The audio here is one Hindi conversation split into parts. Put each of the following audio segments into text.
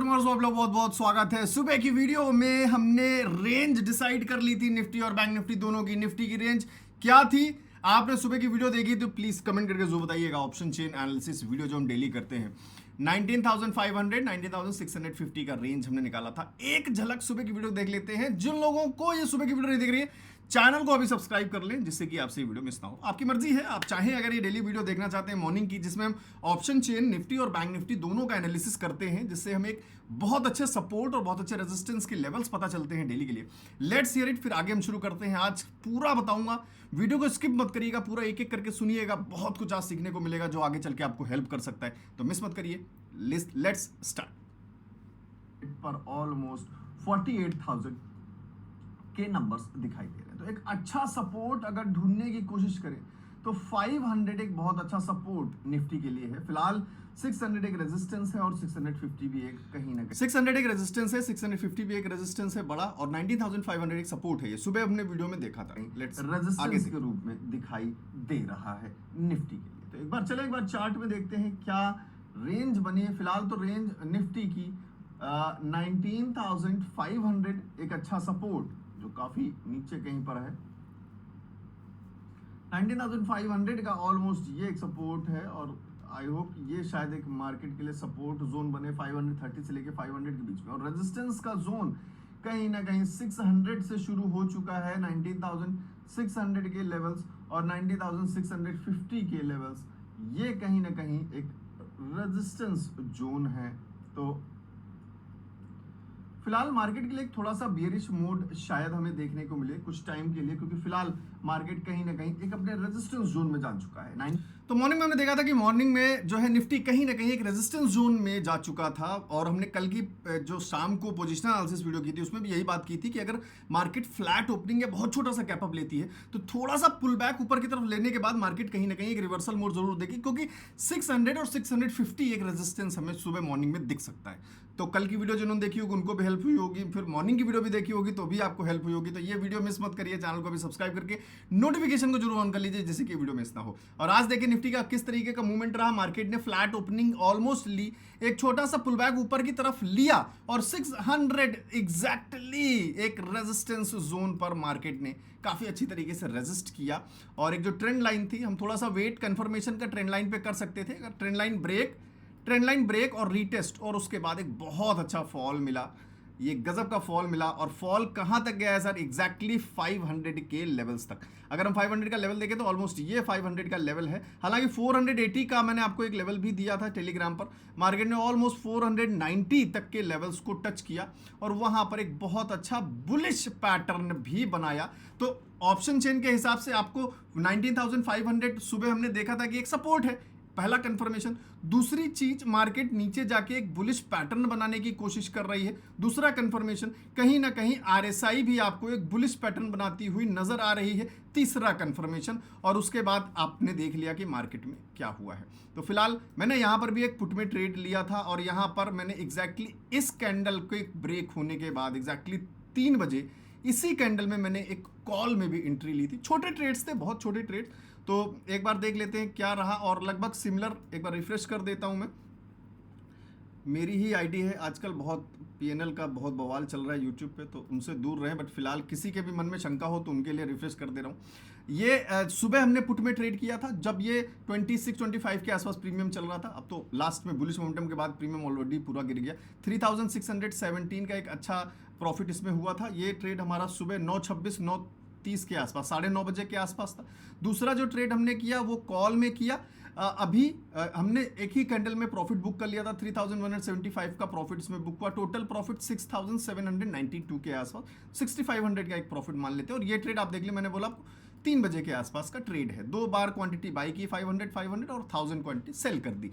कस्टमर्स आप लोग बहुत बहुत स्वागत है। सुबह की वीडियो में हमने रेंज डिसाइड कर ली थी निफ्टी और बैंक निफ्टी दोनों की। निफ्टी की रेंज क्या थी? आपने सुबह की वीडियो देखी तो प्लीज कमेंट करके जरूर बताइएगा। ऑप्शन चेन एनालिसिस वीडियो जो हम डेली करते हैं, 19,500 19,650 का रेंज हमने निकाला था। एक झलक सुबह की वीडियो देख लेते हैं। जिन लोगों को ये सुबह की वीडियो नहीं देख रही है, चैनल को अभी सब्सक्राइब कर लें जिससे कि आपसे ये वीडियो मिस ना हो। आपकी मर्जी है, आप चाहें अगर ये डेली वीडियो देखना चाहते हैं मॉर्निंग की, जिसमें हम ऑप्शन चेन निफ्टी और बैंक निफ्टी दोनों का एनालिसिस करते हैं, जिससे हमें एक बहुत अच्छे सपोर्ट और बहुत अच्छे रेजिस्टेंस के लेवल्स पता चलते हैं डेली के लिए। Let's hear it. फिर आगे हम शुरू करते हैं। आज पूरा बताऊंगा, वीडियो को स्किप मत करिएगा, पूरा एक एक करके सुनिएगा। बहुत कुछ आज सीखने को मिलेगा जो आगे चल के आपको हेल्प कर सकता है, तो मिस मत करिए। Let's start. पर ऑलमोस्ट 48,000 के नंबर्स दिखाई दे रहे हैं, तो एक अच्छा सपोर्ट अगर ढूंढने की कोशिश करें तो 500 एक बहुत अच्छा सपोर्ट निफ्टी के लिए है। फिलहाल 600 एक रेजिस्टेंस है और 650 भी एक कहीं ना कहीं 600 एक रेजिस्टेंस है, 650 भी एक रेजिस्टेंस है बड़ा, और 19,500 एक सपोर्ट है। ये सुबह हमने वीडियो में देखा था। लेट्स रेजिस्टेंस के रूप में दिखाई दे रहा है निफ्टी के लिए। तो एक बार चार्ट में देखते हैं क्या रेंज बनी है। फिलहाल तो रेंज निफ्टी की 19,500 एक अच्छा सपोर्ट जो काफी नीचे कहीं पर है। 19,500 का ऑलमोस्ट ये एक सपोर्ट है, और आई होप ये शायद एक मार्केट के लिए सपोर्ट जोन बने 530 से लेके 500 के बीच में। और रेजिस्टेंस का जोन कहीं ना कहीं 600 से शुरू हो चुका है। 19,600 के लेवल्स और 19,650 के लेवल्स, ये कहीं ना कहीं एक रेजिस्टेंस जोन है। तो फिलहाल मार्केट के लिए एक थोड़ा सा बियरिश मोड शायद हमें देखने को मिले कुछ टाइम के लिए, क्योंकि फिलहाल मार्केट कहीं ना कहीं एक अपने रेजिस्टेंस जोन में जा चुका है। तो मॉर्निंग में हमने देखा था कि मॉर्निंग में जो है निफ्टी कहीं ना कहीं एक रेजिस्टेंस जोन में जा चुका था, और हमने कल की जो शाम को पोजिशनल एनालिसिस वीडियो की थी उसमें भी यही बात की थी कि अगर मार्केट फ्लैट ओपनिंग या बहुत छोटा सा कैप अप लेती है तो थोड़ा सा पुल बैक ऊपर की तरफ लेने के बाद मार्केट कहीं ना कहीं एक रिवर्सल मोड जरूर देगी, क्योंकि 600 और 650 एक रेजिस्टेंस हमें सुबह मॉर्निंग में दिख सकता है। तो कल की वीडियो जिन्होंने देखी होगी उनको भी हेल्प हुई होगी, फिर मॉर्निंग की वीडियो भी देखी होगी तो भी आपको हेल्प हुई होगी। तो ये वीडियो मिस मत करिए, चैनल को भी सब्सक्राइब करके नोटिफिकेशन को जरूर ऑन कर लीजिए जिससे कि वीडियो मिस ना हो। और आज देखिए निफ्टी का किस तरीके का मूवमेंट रहा। मार्केट ने फ्लैट ओपनिंग ऑलमोस्ट ली, एक छोटा सा पुल बैक ऊपर की तरफ लिया, और 600 एग्जैक्टली एक रेजिस्टेंस जोन पर मार्केट ने काफी अच्छी तरीके से रेजिस्ट किया। और एक जो ट्रेंड लाइन थी, हम थोड़ा सा वेट कंफर्मेशन का ट्रेंड लाइन पे कर सकते थे। अगर ट्रेंड लाइन ब्रेक और रीटेस्ट, और उसके बाद एक बहुत अच्छा फॉल मिला, ये गजब का फॉल मिला। और फॉल कहां तक गया है सर? एग्जैक्टली 500 के लेवल्स तक। अगर हम 500 का लेवल देखें तो ऑलमोस्ट ये 500 का लेवल है। हालांकि 480 का मैंने आपको एक लेवल भी दिया था टेलीग्राम पर। मार्केट ने ऑलमोस्ट 490 तक के लेवल्स को टच किया और वहां पर एक बहुत अच्छा बुलिश पैटर्न भी बनाया। तो ऑप्शन चेन के हिसाब से आपको 19,500 सुबह हमने देखा था कि एक सपोर्ट है, पहला कंफर्मेशन। दूसरी चीज, मार्केट नीचे जाके एक बुलिश पैटर्न बनाने की कोशिश कर रही है, दूसरा कंफर्मेशन। कहीं ना कहीं आरएसआई भी आपको एक बुलिश पैटर्न बनाती हुई नजर आ रही है, तीसरा कंफर्मेशन। और उसके बाद आपने देख लिया कि मार्केट में क्या हुआ है। तो फिलहाल मैंने यहां पर भी एक पुट में ट्रेड लिया था, और यहां पर मैंने एग्जैक्टली इस कैंडल के ब्रेक होने के बाद एग्जैक्टली 3 बजे इसी कैंडल में मैंने एक कॉल में भी एंट्री ली थी। छोटे ट्रेड्स थे, बहुत छोटे ट्रेड। तो एक बार देख लेते हैं क्या रहा, और लगभग सिमिलर एक बार रिफ्रेश कर देता हूं मैं। मेरी ही आईडी है, आजकल बहुत पीएनएल का बहुत बवाल चल रहा है यूट्यूब पे, तो उनसे दूर रहें। बट फिलहाल किसी के भी मन में शंका हो तो उनके लिए रिफ्रेश कर दे रहा हूँ। ये सुबह हमने पुट में ट्रेड किया था जब ये 26-25 के आसपास प्रीमियम चल रहा था। अब तो लास्ट में बुलिश मोमेंटम के बाद प्रीमियम ऑलरेडी पूरा गिर गया। 3,617 का एक अच्छा प्रॉफिट इसमें हुआ था। ये ट्रेड हमारा सुबह 9:26 9:30 के आसपास, 9:30 बजे के आसपास था। दूसरा जो ट्रेड हमने किया वो कॉल में किया। अभी हमने एक ही कैंडल में प्रॉफिट बुक कर लिया था। 3,175 का प्रॉफिट इसमें बुक हुआ। टोटल प्रॉफिट 6,792 के आसपास, 6,500 का एक प्रॉफिट मान लेते हैं। और ये ट्रेड आप देख ले, मैंने बोला 3 बजे के आसपास का ट्रेड है। 2 बार क्वांटिटी बाई की, 500 और 1000 क्वांटिटी सेल कर दी।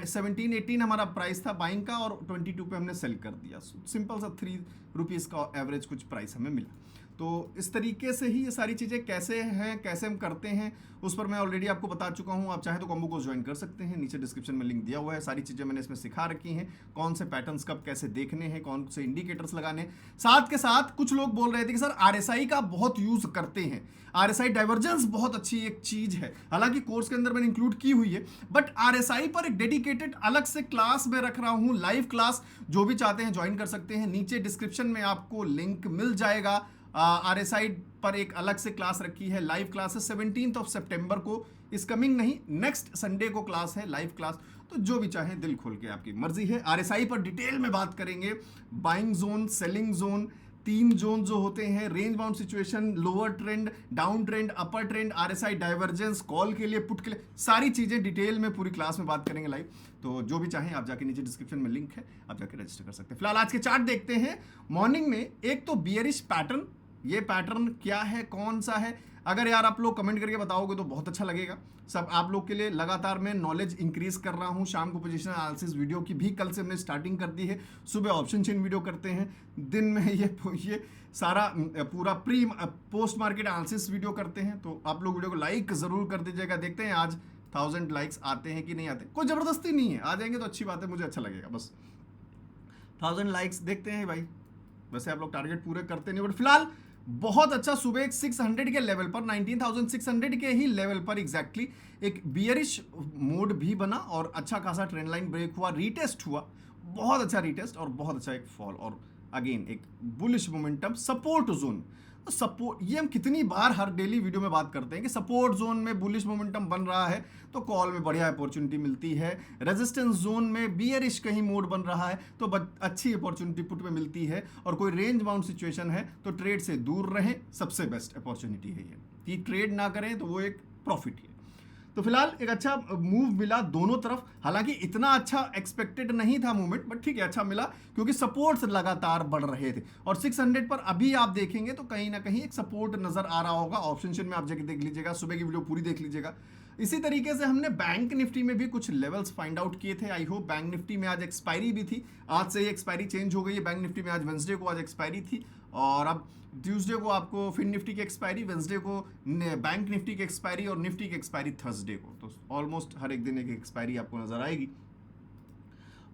17-18 हमारा प्राइस था बाइंग का, और 22 पे हमने सेल कर दिया। सिंपल सा 3 रुपीज़ का एवरेज कुछ प्राइस हमें मिला। तो इस तरीके से ही ये सारी चीज़ें कैसे हैं, कैसे हम करते हैं, उस पर मैं ऑलरेडी आपको बता चुका हूं। आप चाहे तो कॉम्बो कोर्स ज्वाइन कर सकते हैं, नीचे डिस्क्रिप्शन में लिंक दिया हुआ है। सारी चीज़ें मैंने इसमें सिखा रखी हैं, कौन से पैटर्न्स कब कैसे देखने हैं, कौन से इंडिकेटर्स लगाने हैं। साथ के साथ कुछ लोग बोल रहे थे कि सर RSI का बहुत यूज़ करते हैं, RSI डाइवर्जेंस बहुत अच्छी एक चीज़ है, हालांकि कोर्स के अंदर मैंने इंक्लूड की हुई है, बट RSI पर एक डेडिकेटेड अलग से क्लास में रख रहा हूँ, लाइव क्लास। जो भी चाहते हैं ज्वाइन कर सकते हैं, नीचे डिस्क्रिप्शन में आपको लिंक मिल जाएगा। RSI पर एक अलग से क्लास रखी है, लाइव क्लास है 17 सितंबर को, इस कमिंग नहीं नेक्स्ट संडे को क्लास है, लाइव क्लास। तो जो भी चाहे दिल खोल के, आपकी मर्जी है। RSI पर डिटेल में बात करेंगे, buying zone, selling zone, 3 zone जो होते हैं, range bound situation, lower trend, down trend, अपर ट्रेंड, RSI डाइवर्जेंस, कॉल के लिए, पुट के लिए, सारी चीजें डिटेल में पूरी क्लास में बात करेंगे लाइव। तो जो भी चाहें आप जाके नीचे डिस्क्रिप्शन में लिंक है, आप जाके रजिस्टर कर सकते हैं। फिलहाल आज के चार्ट देखते हैं। मॉर्निंग में एक तो बियरिश पैटर्न, ये पैटर्न क्या है, कौन सा है, अगर यार आप लोग कमेंट करके बताओगे तो बहुत अच्छा लगेगा। सब आप लोग के लिए लगातार मैं नॉलेज इंक्रीज कर रहा हूँ। शाम को पोजीशनल एनालिसिस वीडियो की भी कल से हमने स्टार्टिंग कर दी है, सुबह ऑप्शन चेन वीडियो करते हैं, दिन में ये सारा पूरा pre post market analysis video करते हैं। तो आप लोग वीडियो को लाइक जरूर कर दीजिएगा। देखते हैं आज 1000 लाइक्स आते हैं कि नहीं आते, कोई जबरदस्ती नहीं है, आ जाएंगे तो अच्छी बात है, मुझे अच्छा लगेगा। बस 1000 लाइक्स देखते हैं भाई, वैसे आप लोग टारगेट पूरे करते नहीं, बट फिलहाल बहुत अच्छा सुबह एक 600 के लेवल पर, 19,600 के ही लेवल पर एग्जैक्टली एक बियरिश मोड भी बना और अच्छा खासा ट्रेंड लाइन ब्रेक हुआ, रीटेस्ट हुआ, बहुत अच्छा रीटेस्ट और बहुत अच्छा एक फॉल, और अगेन एक bullish momentum support zone. Support, ये हम कितनी बार हर डेली वीडियो में बात करते हैं कि सपोर्ट जोन में बुलिश मोमेंटम बन रहा है तो कॉल में बढ़िया अपॉर्चुनिटी मिलती है, रेजिस्टेंस जोन में बियरिश कहीं मोड बन रहा है तो अच्छी अपॉर्चुनिटी पुट में मिलती है, और कोई रेंज बाउंड सिचुएशन है तो ट्रेड से दूर रहें, सबसे बेस्ट अपॉर्चुनिटी है ये, कि ट्रेड ना करें तो वो एक प्रॉफिट है। तो फिलहाल एक अच्छा मूव मिला दोनों तरफ, हालांकि इतना अच्छा एक्सपेक्टेड नहीं था मूवमेंट, बट ठीक है अच्छा मिला क्योंकि सपोर्ट्स लगातार बढ़ रहे थे। और 600 पर अभी आप देखेंगे तो कहीं ना कहीं एक सपोर्ट नजर आ रहा होगा, ऑप्शन चेन में आप जाके देख लीजिएगा, सुबह की वीडियो पूरी देख लीजिएगा। इसी तरीके से हमने बैंक निफ्टी में भी कुछ लेवल्स फाइंड आउट किए थे। आई होप बैंक निफ्टी में आज एक्सपायरी भी थी, आज से ही एक्सपायरी चेंज हो गई है बैंक निफ्टी में, आज वेंसडे को आज एक्सपायरी थी, और अब ट्यूसडे को आपको फिन निफ्टी की एक्सपायरी, वेंसडे को बैंक निफ्टी की एक्सपायरी और निफ्टी की एक्सपायरी थर्सडे को। तो ऑलमोस्ट हर एक दिन एक एक्सपायरी आपको नजर आएगी।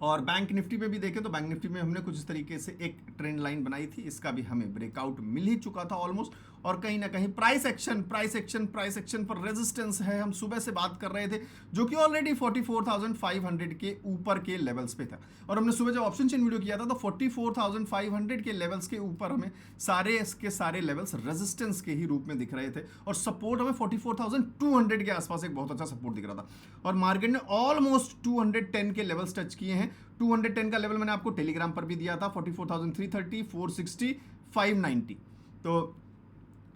और बैंक निफ्टी में भी देखें तो बैंक निफ्टी में हमने कुछ इस तरीके से एक ट्रेंड लाइन बनाई थी, इसका भी हमें ब्रेकआउट मिल ही चुका था ऑलमोस्ट, और कहीं ना कहीं प्राइस एक्शन पर रेजिस्टेंस है, हम सुबह से बात कर रहे थे, जो कि ऑलरेडी 44,500 के ऊपर के लेवल्स पे था। और हमने सुबह जब ऑप्शन चेन वीडियो किया था तो 44,500 के लेवल्स के ऊपर हमें सारे के सारे लेवल्स रेजिस्टेंस के ही रूप में दिख रहे थे, और सपोर्ट हमें 44,200 के आसपास एक बहुत अच्छा सपोर्ट दिख रहा था। और मार्केट ने ऑलमोस्ट 210 के लेवल्स टच किए हैं। 210 का लेवल मैंने आपको टेलीग्राम पर भी दिया था, 44,330, 460, 590। तो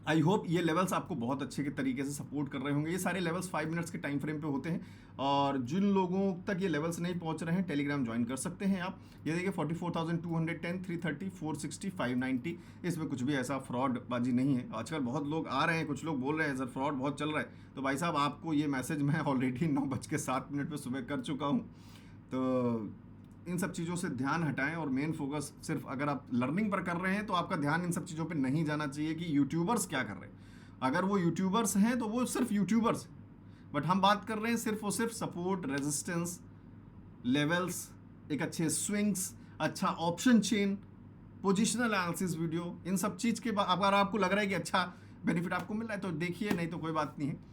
आई होप ये लेवल्स आपको बहुत अच्छे के तरीके से सपोर्ट कर रहे होंगे। ये सारे लेवल्स 5 मिनट्स के टाइम फ्रेम पे होते हैं, और जिन लोगों तक ये लेवल्स नहीं पहुंच रहे हैं टेलीग्राम ज्वाइन कर सकते हैं आप। ये देखिए 44,210, 330, 460, 590, इसमें कुछ भी ऐसा फ्रॉड बाजी नहीं है। आजकल बहुत लोग आ रहे हैं, कुछ लोग बोल रहे हैं सर फ्रॉड बहुत चल रहा है, तो भाई साहब आपको ये मैसेज मैं ऑलरेडी 9:07 पर सुबह कर चुका हूँ। तो इन सब चीज़ों से ध्यान हटाएं, और मेन फोकस सिर्फ अगर आप लर्निंग पर कर रहे हैं तो आपका ध्यान इन सब चीज़ों पे नहीं जाना चाहिए कि यूट्यूबर्स क्या कर रहे हैं। अगर वो यूट्यूबर्स हैं तो वो सिर्फ यूट्यूबर्स, बट हम बात कर रहे हैं सिर्फ और सिर्फ सपोर्ट, रेजिस्टेंस, लेवल्स, एक अच्छे स्विंग्स, अच्छा option chain, positional analysis video, इन सब चीज़ के बाद अगर आपको लग रहा है कि अच्छा बेनिफिट आपको मिल रहा है तो देखिए, नहीं तो कोई बात नहीं है।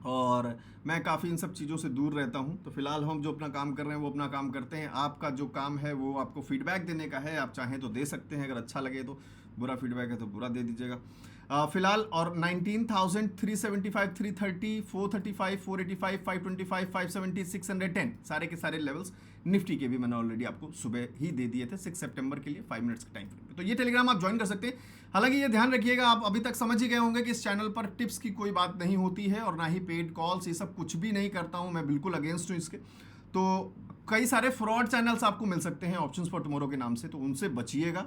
और मैं काफ़ी इन सब चीज़ों से दूर रहता हूं, तो फिलहाल हम जो अपना काम कर रहे हैं वो अपना काम करते हैं। आपका जो काम है वो आपको फीडबैक देने का है, आप चाहें तो दे सकते हैं, अगर अच्छा लगे तो, बुरा फीडबैक है तो बुरा दे दीजिएगा। फिलहाल और 19,375, 330, 435, 485, 525, 570, 610 सारे के सारे लेवल्स निफ्टी के भी मैंने ऑलरेडी आपको सुबह ही दे दिए थे 6 सितंबर के लिए 5 मिनट्स के टाइम फ्रेम पे। तो ये टेलीग्राम आप ज्वाइन कर सकते हैं। हालांकि ये ध्यान रखिएगा, आप अभी तक समझ ही गए होंगे कि इस चैनल पर टिप्स की कोई बात नहीं होती है, और ना ही पेड कॉल्स, ये सब कुछ भी नहीं करता हूँ मैं, बिल्कुल अगेंस्ट हूँ इसके। तो कई सारे फ्रॉड चैनल्स आपको मिल सकते हैं ऑप्शंस फॉर टुमारो के नाम से, तो उनसे बचिएगा।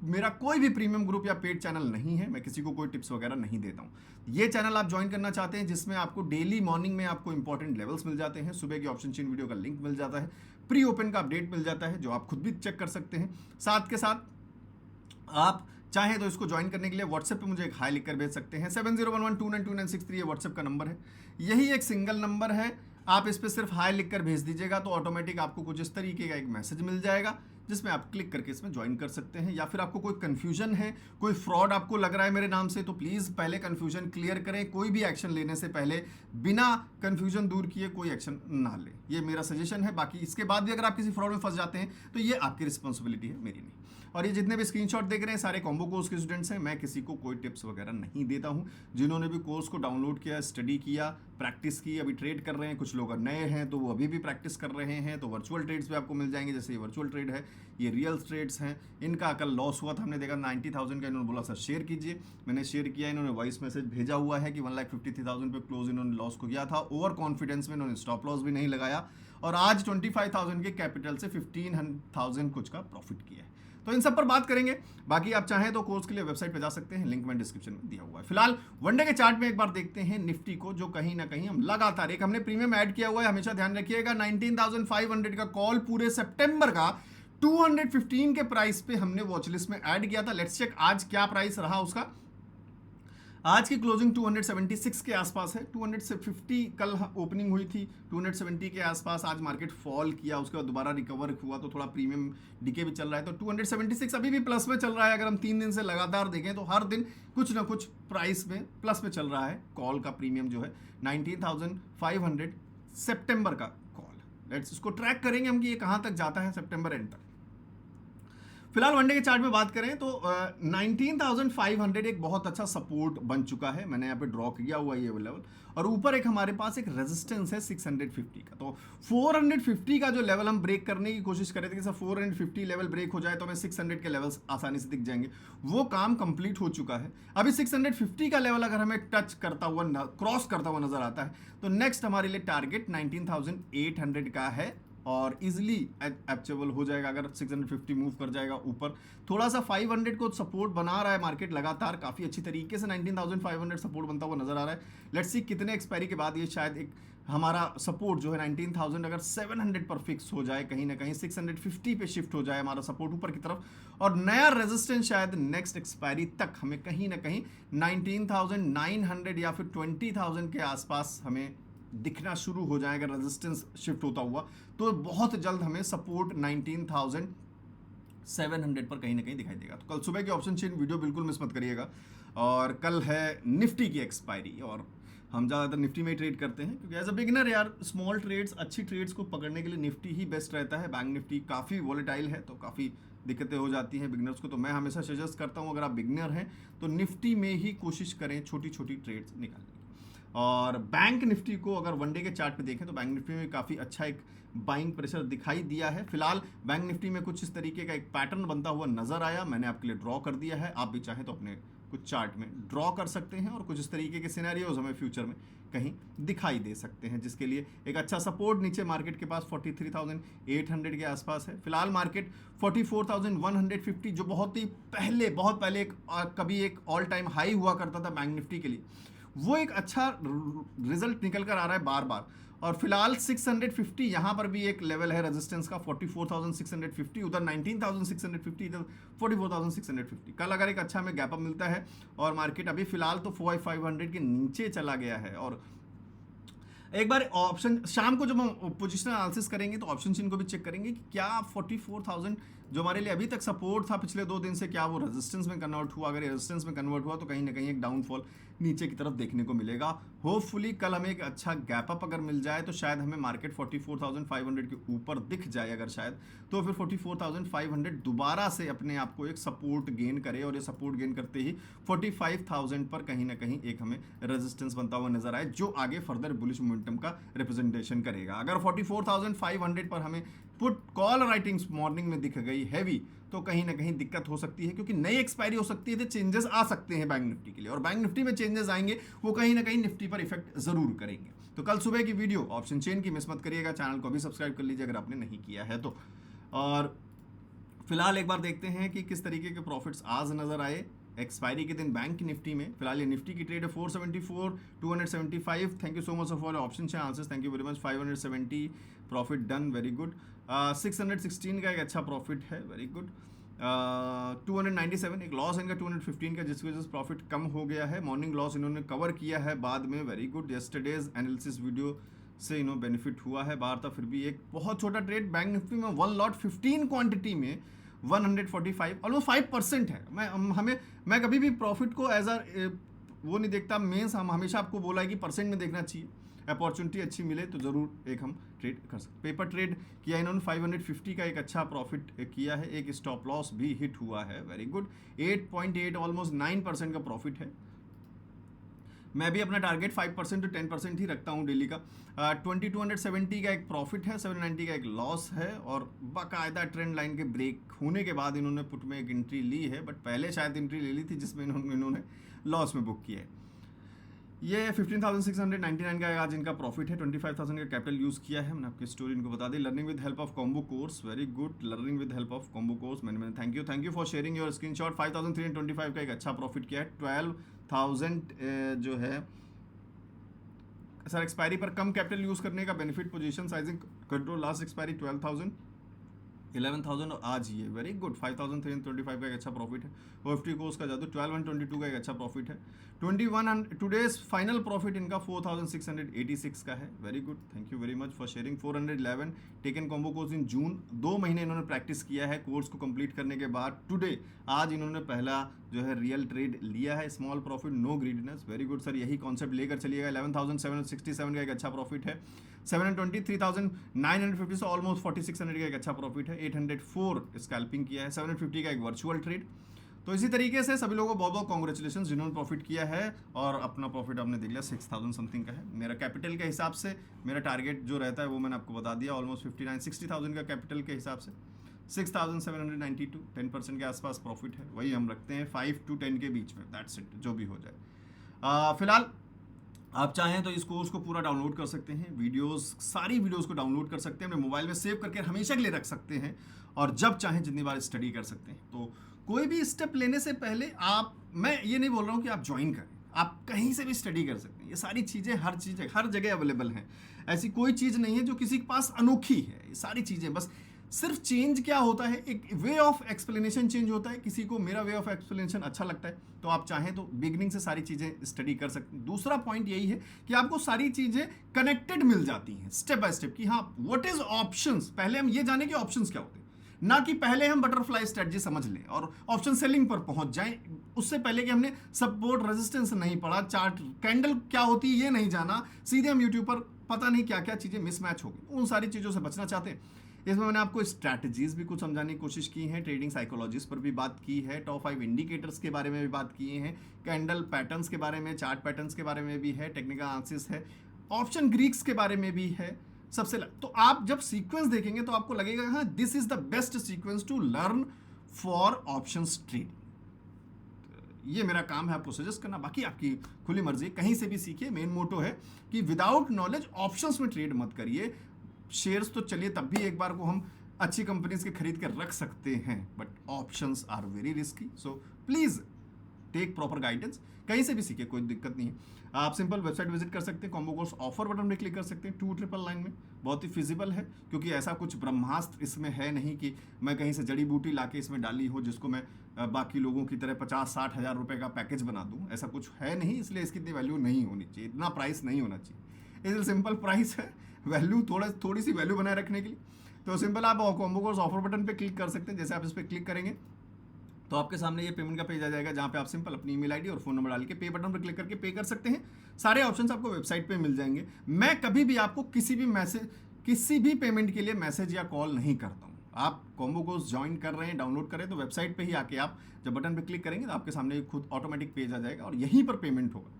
मेरा कोई भी प्रीमियम ग्रुप या पेड चैनल नहीं है, मैं किसी को कोई टिप्स वगैरह नहीं देता हूँ। ये चैनल आप ज्वाइन करना चाहते हैं जिसमें आपको डेली मॉर्निंग में आपको इंपॉर्टेंट लेवल्स मिल जाते हैं, सुबह की ऑप्शन चेन वीडियो का लिंक मिल जाता है, प्री ओपन का अपडेट मिल जाता है जो आप खुद भी चेक कर सकते हैं। साथ के साथ आप चाहे तो इसको ज्वाइन करने के लिए व्हाट्सएप पे मुझे एक हाई लिखकर भेज सकते हैं। 701129929963 ये व्हाट्सएप का नंबर है, यही एक सिंगल नंबर है। आप इस पर सिर्फ हाई लिखकर भेज दीजिएगा तो ऑटोमेटिक आपको कुछ इस तरीके का एक मैसेज मिल जाएगा जिसमें आप क्लिक करके इसमें ज्वाइन कर सकते हैं। या फिर आपको कोई कन्फ्यूजन है, कोई फ्रॉड आपको लग रहा है मेरे नाम से, तो प्लीज़ पहले कन्फ्यूजन क्लियर करें। कोई भी एक्शन लेने से पहले बिना कन्फ्यूजन दूर किए कोई एक्शन ना लें, ये मेरा सजेशन है। बाकी इसके बाद भी अगर आप किसी फ्रॉड में फंस जाते हैं तो ये आपकी रिस्पॉन्सिबिलिटी है, मेरी नहीं। और ये जितने भी स्क्रीनशॉट देख रहे हैं सारे कॉम्बो कोर्स के स्टूडेंट्स हैं। मैं किसी को कोई टिप्स वगैरह नहीं देता हूँ। जिन्होंने भी कोर्स को डाउनलोड किया, स्टडी किया, प्रैक्टिस की, अभी ट्रेड कर रहे हैं, कुछ लोग नए हैं तो वो अभी भी प्रैक्टिस कर रहे हैं, तो वर्चुअल ट्रेड्स भी आपको मिल जाएंगे। जैसे ये वर्चुअल ट्रेड है, ये रियल ट्रेड्स हैं। इनका कल लॉस हुआ था, हमने देखा 90,000 का। इन्होंने बोला सर शेयर कीजिए, मैंने शेयर किया। इन्होंने वॉइस मैसेज भेजा हुआ है कि 1,53,000 पे क्लोज इन्होंने लॉस को किया था। ओवर कॉन्फिडेंस में इन्होंने स्टॉप लॉस भी नहीं लगाया और आज 25,000 के कैपिटल से 15,000 कुछ का प्रॉफिट किया है। तो इन सब पर बात करेंगे। बाकी आप चाहें तो कोर्स के लिए वेबसाइट पे जा सकते हैं, लिंक मैंने डिस्क्रिप्शन में दिया हुआ है। फिलहाल वनडे के चार्ट में एक बार देखते हैं निफ्टी को, जो कहीं ना कहीं हम लगातार एक हमने प्रीमियम ऐड किया हुआ है, हमेशा ध्यान रखिएगा। 19,500 का कॉल पूरे सितंबर का 215 के प्राइस पे हमने वॉचलिस्ट में ऐड किया था। लेट्स चेक आज क्या प्राइस रहा उसका। आज की क्लोजिंग 276 के आसपास है। 250 कल ओपनिंग हुई थी, 270 के आसपास आज मार्केट फॉल किया, उसके बाद दोबारा रिकवर हुआ तो थोड़ा प्रीमियम डीके भी चल रहा है। तो 276 अभी भी प्लस में चल रहा है। अगर हम 3 दिन से लगातार देखें तो हर दिन कुछ ना कुछ प्राइस में प्लस में चल रहा है। कॉल का प्रीमियम जो है 19,500 सितंबर का कॉल। लेट्स इसको ट्रैक करेंगे हम कि ये कहाँ तक जाता है सितंबर एंड तक। फिलहाल वनडे के चार्ट में बात करें तो 19,500 एक बहुत अच्छा सपोर्ट बन चुका है। मैंने यहाँ पे ड्रॉ किया हुआ ये लेवल, और ऊपर एक हमारे पास एक रेजिस्टेंस है 650 का। तो 450 का जो लेवल हम ब्रेक करने की कोशिश कर रहे थे कि सर 450 लेवल ब्रेक हो जाए तो हमें 600 के लेवल्स आसानी से दिख जाएंगे, वो काम कंप्लीट हो चुका है। अभी 650 का लेवल अगर हमें टच करता हुआ, क्रॉस करता हुआ नजर आता है तो नेक्स्ट हमारे लिए टारगेट 19,800 का है और इजिली अचीवेबल हो जाएगा अगर 650 मूव कर जाएगा ऊपर। थोड़ा सा 500 को सपोर्ट बना रहा है मार्केट लगातार, काफ़ी अच्छी तरीके से 19,500 सपोर्ट बनता हुआ नजर आ रहा है। लेट्स सी कितने एक्सपायरी के बाद ये शायद एक हमारा सपोर्ट जो है 19,000 अगर 700 पर फिक्स हो जाए, कहीं ना कहीं 650 पे शिफ्ट हो जाए हमारा सपोर्ट ऊपर की तरफ, और नया रेजिस्टेंस शायद नेक्स्ट एक्सपायरी तक हमें कहीं ना कहीं 19,900 या फिर 20,000 के आसपास हमें दिखना शुरू हो जाएगा रेजिस्टेंस शिफ्ट होता हुआ। तो बहुत जल्द हमें सपोर्ट 19,700 पर कहीं ना कहीं दिखाई देगा। तो कल सुबह की ऑप्शन चेन वीडियो बिल्कुल मिस मत करिएगा। और कल है निफ्टी की एक्सपायरी और हम ज़्यादातर निफ्टी में ही ट्रेड करते हैं क्योंकि एज अ बिगिनर यार स्मॉल ट्रेड्स, अच्छी ट्रेड्स को पकड़ने के लिए निफ्टी ही बेस्ट रहता है। बैंक निफ्टी काफ़ी वॉलेटाइल है तो काफ़ी दिक्कतें हो जाती हैं बिगनर्स को। तो मैं हमेशा सजेस्ट करता हूँ अगर आप बिगनर हैं तो निफ्टी में ही कोशिश करें छोटी छोटी ट्रेड्स निकालने। और बैंक निफ्टी को अगर वनडे के चार्ट पे देखें तो बैंक निफ्टी में काफ़ी अच्छा एक बाइंग प्रेशर दिखाई दिया है। फिलहाल बैंक निफ्टी में कुछ इस तरीके का एक पैटर्न बनता हुआ नजर आया, मैंने आपके लिए ड्रॉ कर दिया है। आप भी चाहें तो अपने कुछ चार्ट में ड्रॉ कर सकते हैं और कुछ इस तरीके के सिनेरियोज हमें फ्यूचर में कहीं दिखाई दे सकते हैं, जिसके लिए एक अच्छा सपोर्ट नीचे मार्केट के पास 43,800 के आसपास है। फिलहाल मार्केट 44,150 जो बहुत पहले कभी एक ऑल टाइम हाई हुआ करता था बैंक निफ्टी के लिए, वो एक अच्छा रिजल्ट निकल कर आ रहा है बार बार। और फिलहाल 650 यहाँ पर भी एक लेवल है रेजिस्टेंस का 44,650, उधर 19,650, इधर 44,650। कल अगर एक अच्छा हमें गैप अप मिलता है और मार्केट अभी फिलहाल तो 500 के नीचे चला गया है। और एक बार ऑप्शन शाम को जब हम पोजिशनल एनालिसिस करेंगे तो ऑप्शन चिन्ह को भी चेक करेंगे कि क्या 44,000 जो हमारे लिए अभी तक सपोर्ट था पिछले 2 दिन से, क्या वो रेजिस्टेंस में कन्वर्ट हुआ। अगर रेजिस्टेंस में कन्वर्ट हुआ तो कहीं ना कहीं एक डाउनफॉल नीचे की तरफ देखने को मिलेगा। होपफुली कल हमें एक अच्छा गैप अप अगर मिल जाए तो शायद हमें मार्केट 44,500 के ऊपर दिख जाए अगर शायद, तो फिर 44,500 दोबारा से अपने आप को एक सपोर्ट गेन करे और ये सपोर्ट गेन करते ही 45,000 पर कहीं ना कहीं एक हमें रेजिस्टेंस बनता हुआ नजर आए जो आगे फर्दर बुलिश मोमेंटम का रिप्रेजेंटेशन करेगा। अगर 44,500 पर हमें पुट कॉल राइटिंग्स मॉर्निंग में दिख गई हैवी तो कहीं ना कहीं दिक्कत हो सकती है क्योंकि नई एक्सपायरी हो सकती है तो चेंजेस आ सकते हैं बैंक निफ्टी के लिए, और बैंक निफ्टी में चेंजेस आएंगे वो कहीं ना कहीं निफ्टी पर इफेक्ट जरूर करेंगे। तो कल सुबह की वीडियो ऑप्शन चेन की मिस मत करिएगा, चैनल को भी सब्सक्राइब कर लीजिए अगर आपने नहीं किया है तो। और फिलहाल एक बार देखते हैं कि किस तरीके के प्रॉफिट्स आज नजर आए एक्सपायरी के दिन बैंक निफ्टी में। फिलहाल ये निफ्टी की ट्रेड है 474 275। Thank you so much for option chain answers, thank you very much. 570 profit done, very good. 616 का एक अच्छा प्रॉफिट है, वेरी गुड। 297, एक लॉस इनका 215 का, जिसकी वजह से प्रॉफिट कम हो गया है। मॉर्निंग लॉस इन्होंने कवर किया है बाद में, very good. Yesterday's analysis video से इन्होंने बेनिफिट हुआ है बाहर था, फिर भी एक बहुत छोटा ट्रेड। बैंक निफ्टी में 1 लॉट 15 क्वांटिटी में 145, ऑलमोस्ट 5% है। मैं कभी भी प्रॉफिट को एज अ वो नहीं देखता मेंस, हम हमेशा आपको बोला है कि परसेंट में देखना चाहिए। अपॉर्चुनिटी अच्छी मिले तो ज़रूर एक हम ट्रेड कर सकते। पेपर ट्रेड किया इन्होंने 550 का, एक अच्छा प्रॉफिट किया है। एक स्टॉप लॉस भी हिट हुआ है, वेरी गुड। 8.8 ऑलमोस्ट 9% का प्रॉफिट है। मैं भी अपना टारगेट 5% to 10% ही रखता हूँ डेली का। 2270 का एक प्रॉफिट है, 790 का एक लॉस है, और बाकायदा ट्रेंड लाइन के ब्रेक होने के बाद इन्होंने पुट में एक एंट्री ली है, बट पहले शायद एंट्री ले ली थी जिसमें इन्होंने लॉस में बुक किया है। ये 15,699 का आज इनका प्रॉफिट है। 25,000 का कैपिटल यूज़ किया है। मैंने आपकी स्टोरी इनको बता दी। Learning with help of combo course, very good. Learning with help of combo course, मैंने thank you for sharing your screenshot. 5,325 का एक अच्छा प्रॉफिट किया है। 12,000 जो है सर एक्सपायरी पर कम कैपिटल यूज़ करने का benefit. Position sizing control, last expiry 12,000, 11,000 और आज ये, वेरी गुड। 5,325 का एक अच्छा प्रॉफिट है। OFT कोर्स का जादू 12,122 का एक अच्छा प्रॉफिट है। 21 टुडेज फाइनल प्रॉफिट इनका 4,686 का है, very good. Thank you very much for sharing. 411 taken combo course in June, 2 महीने इन्होंने प्रैक्टिस किया है कोर्स को कंप्लीट करने के बाद। टुडे आज इन्होंने पहला जो है रियल ट्रेड लिया है। Small profit, no greediness, very good sir, यही कॉन्सेप्ट लेकर चलिएगा। 11,767 का एक अच्छा प्रॉफिट है। 723,950 से ऑलमोस्ट 4,600 का एक अच्छा प्रॉफिट है। 804 स्कैल्पिंग किया है। 750 का एक वर्चुअल ट्रेड। तो इसी तरीके से सभी लोगों को बहुत बहुत कॉन्ग्रेचुलेशन जिन्होंने प्रॉफिट किया है, और अपना प्रॉफिट आपने देख लिया 6,000 समथिंग का है। मेरा कैपिटल के हिसाब से मेरा टारगेट जो रहता है वो मैंने आपको बता दिया। ऑलमोस्ट 59-60,000 का कैपिटल के हिसाब से 6,792, 10% के आसपास प्रॉफिट है। वही हम रखते हैं 5 to 10 के बीच में, दैट्स इट, जो भी हो जाए। फिलहाल आप चाहें तो इस कोर्स को पूरा डाउनलोड कर सकते हैं। सारी वीडियोस को डाउनलोड कर सकते हैं, अपने मोबाइल में सेव करके हमेशा के लिए रख सकते हैं, और जब चाहें जितनी बार स्टडी कर सकते हैं। तो कोई भी स्टेप लेने से पहले मैं ये नहीं बोल रहा हूँ कि आप ज्वाइन करें, आप कहीं से भी स्टडी कर सकते हैं। ये सारी चीज़ें हर जगह अवेलेबल हैं। ऐसी कोई चीज़ नहीं है जो किसी के पास अनोखी है। ये सारी चीज़ें बस सिर्फ चेंज क्या होता है, एक वे ऑफ एक्सप्लेनेशन चेंज होता है। किसी को मेरा वे ऑफ एक्सप्लेनेशन अच्छा लगता है तो आप चाहें तो बिगनिंग से सारी चीज़ें स्टडी कर सकते हैं। दूसरा पॉइंट यही है कि आपको सारी चीज़ें कनेक्टेड मिल जाती हैं स्टेप बाय स्टेप, कि हाँ व्हाट इज ऑप्शंस। पहले हम ये जाने कि ऑप्शंस क्या होते हैं, ना कि पहले हम बटरफ्लाई स्ट्रेटजी समझ लें और ऑप्शन सेलिंग पर पहुंच जाएं। उससे पहले कि हमने सपोर्ट रेजिस्टेंस नहीं पढ़ा, चार्ट कैंडल क्या होती है ये नहीं जाना, सीधे हम यूट्यूब पर पता नहीं क्या क्या चीज़ें मिसमैच हो गई। उन सारी चीज़ों से बचना चाहते हैं। इसमें मैंने आपको स्ट्रैटेजीज भी कुछ समझाने की कोशिश की है, ट्रेडिंग साइकोलॉजीज पर भी बात की है, टॉप 5 इंडिकेटर्स के बारे में भी बात किए हैं, कैंडल पैटर्न्स के बारे में, चार्ट पैटर्न्स के बारे में भी है, टेक्निकल एनालिसिस है, ऑप्शन ग्रीक्स के बारे में भी है। तो आप जब सीक्वेंस देखेंगे तो आपको लगेगा हाँ this is the best sequence to learn for options trade. ये मेरा काम है आपको सजेस्ट करना, बाकी आपकी खुली मर्जी, कहीं से भी सीखिए। मेन मोटो है कि विदाउट नॉलेज ऑप्शंस में ट्रेड मत करिए। शेयर्स तो चलिए तब भी एक बार को हम अच्छी कंपनीज के खरीद कर रख सकते हैं, but options are very risky. So please take proper guidance, कहीं से भी सीखिए, कोई दिक्कत नहीं है। आप सिंपल वेबसाइट विजिट कर सकते हैं, कॉम्बो कोर्स ऑफर बटन पे क्लिक कर सकते हैं 299 में। बहुत ही फिजिबल है, क्योंकि ऐसा कुछ ब्रह्मास्त्र इसमें है नहीं कि मैं कहीं से जड़ी बूटी लाके इसमें डाली हो जिसको मैं बाकी लोगों की तरह 50-60 हज़ार रुपये का पैकेज बना दूं। ऐसा कुछ है नहीं, इसलिए इसकी इतनी वैल्यू नहीं होनी चाहिए, इतना प्राइस नहीं होना चाहिए। इसलिए सिंपल प्राइस है, वैल्यू थोड़ी सी वैल्यू बनाए रखने के लिए। तो सिंपल आप कॉम्बो कोर्स ऑफर बटन पे क्लिक कर सकते हैं। जैसे आप इस पर क्लिक करेंगे तो आपके सामने ये पेमेंट का पेज आ जाएगा, जहाँ पे आप सिंपल अपनी ईमेल आईडी और फोन नंबर डाल के पे बटन पर क्लिक करके पे कर सकते हैं। सारे ऑप्शंस आपको वेबसाइट पे मिल जाएंगे। मैं कभी भी आपको किसी भी पेमेंट के लिए मैसेज या कॉल नहीं करता हूँ। आप कॉम्बो कोर्स ज्वाइन कर रहे हैं, डाउनलोड करें तो वेबसाइट पे ही आके आप जब बटन पे क्लिक करेंगे तो आपके सामने खुद ऑटोमेटिक पेज आ जाएगा और यहीं पर पेमेंट होगा।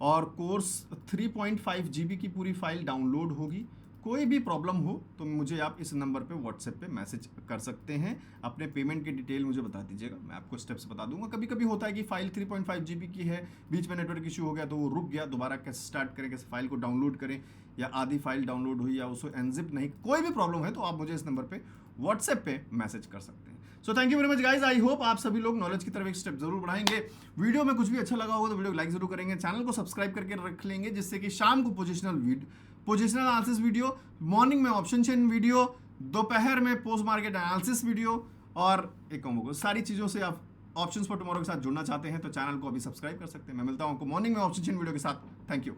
और कोर्स 3.5 GB की पूरी फाइल डाउनलोड होगी। कोई भी प्रॉब्लम हो तो मुझे आप इस नंबर पे व्हाट्सएप पे मैसेज कर सकते हैं। अपने पेमेंट की डिटेल मुझे बता दीजिएगा, मैं आपको स्टेप्स बता दूंगा। कभी कभी होता है कि फाइल 3.5 GB की है, बीच में नेटवर्क इशू हो गया तो वो रुक गया, दोबारा कैसे स्टार्ट करें, कैसे फाइल को डाउनलोड करें, या आधी फाइल डाउनलोड हुई या उसको एनजिप नहीं, कोई भी प्रॉब्लम है तो आप मुझे इस नंबर पर व्हाट्सएप पे मैसेज कर सकते हैं। So thank you very much guys, I hope आप सभी लोग नॉलेज की तरफ एक स्टेप जरूर बढ़ाएंगे। वीडियो में कुछ भी अच्छा लगा होगा तो वीडियो को लाइक जरूर करेंगे, चैनल को सब्सक्राइब करके रख लेंगे, जिससे कि शाम को पोजिशनल एनालिसिस वीडियो, मॉर्निंग में ऑप्शन चेन वीडियो, दोपहर में पोस्ट मार्केट एनालिसिस वीडियो और एक कॉम्बो सारी चीज़ों से आप ऑप्शंस फॉर टुमारो के साथ जुड़ना चाहते हैं तो चैनल को अभी सब्सक्राइब कर सकते हैं। मैं मिलता हूं आपको मॉर्निंग में ऑप्शन वीडियो के साथ। Thank you.